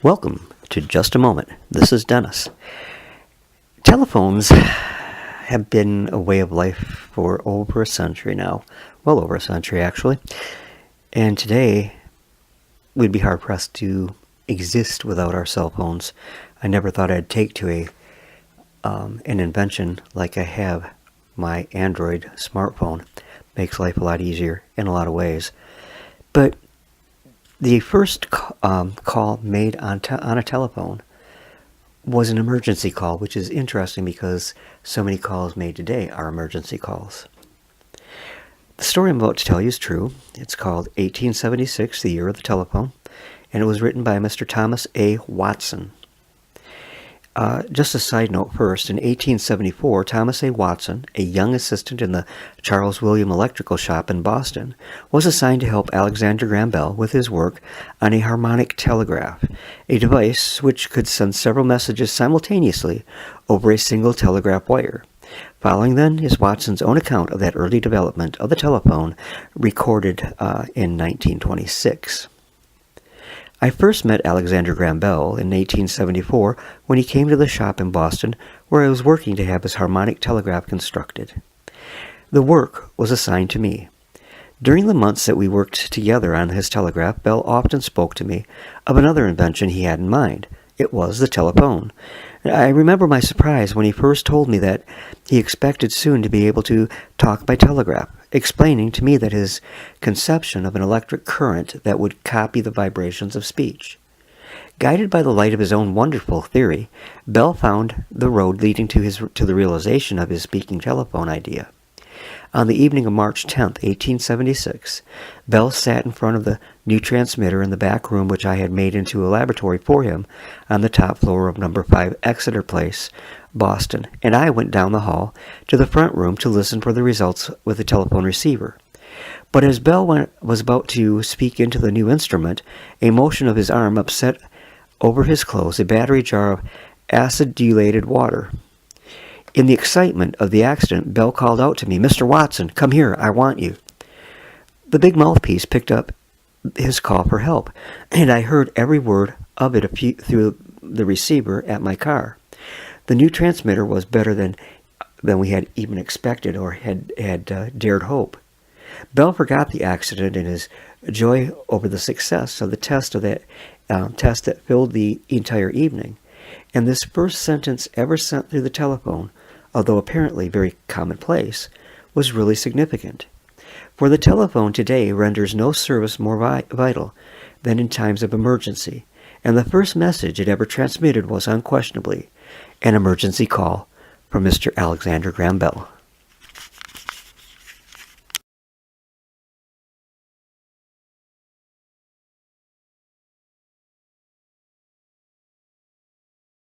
Welcome to Just a Moment. This is Dennis. Telephones have been a way of life for over a century now. Well over a century, actually. And today, we'd be hard-pressed to exist without our cell phones. I never thought I'd take to an invention like I have. My Android smartphone makes life a lot easier in a lot of ways. But the first call made on a telephone was an emergency call, which is interesting because so many calls made today are emergency calls. The story I'm about to tell you is true. It's called 1876, the year of the telephone, and it was written by Mr. Thomas A. Watson. Just a side note first, in 1874, Thomas A. Watson, a young assistant in the Charles William Electrical Shop in Boston, was assigned to help Alexander Graham Bell with his work on a harmonic telegraph, a device which could send several messages simultaneously over a single telegraph wire. Following then is Watson's own account of that early development of the telephone, recorded in 1926. I first met Alexander Graham Bell in 1874 when he came to the shop in Boston where I was working to have his harmonic telegraph constructed. The work was assigned to me. During the months that we worked together on his telegraph, Bell often spoke to me of another invention he had in mind. It was the telephone. I remember my surprise when he first told me that he expected soon to be able to talk by telegraph, explaining to me that his conception of an electric current that would copy the vibrations of speech. Guided by the light of his own wonderful theory, Bell found the road leading to the realization of his speaking telephone idea. On the evening of March 10, 1876, Bell sat in front of the new transmitter in the back room which I had made into a laboratory for him on the top floor of number 5 Exeter Place, Boston, and I went down the hall to the front room to listen for the results with the telephone receiver. But as Bell was about to speak into the new instrument, a motion of his arm upset over his clothes a battery jar of acidulated water. In the excitement of the accident, Bell called out to me, "Mr. Watson, come here, I want you." The big mouthpiece picked up his call for help, and I heard every word of it through the receiver at my car. The new transmitter was better than we had even expected or had dared hope. Bell forgot the accident in his joy over the success of the test that filled the entire evening. And this first sentence ever sent through the telephone, although apparently very commonplace, was really significant. For the telephone today renders no service more vital than in times of emergency, and the first message it ever transmitted was unquestionably an emergency call from Mr. Alexander Graham Bell.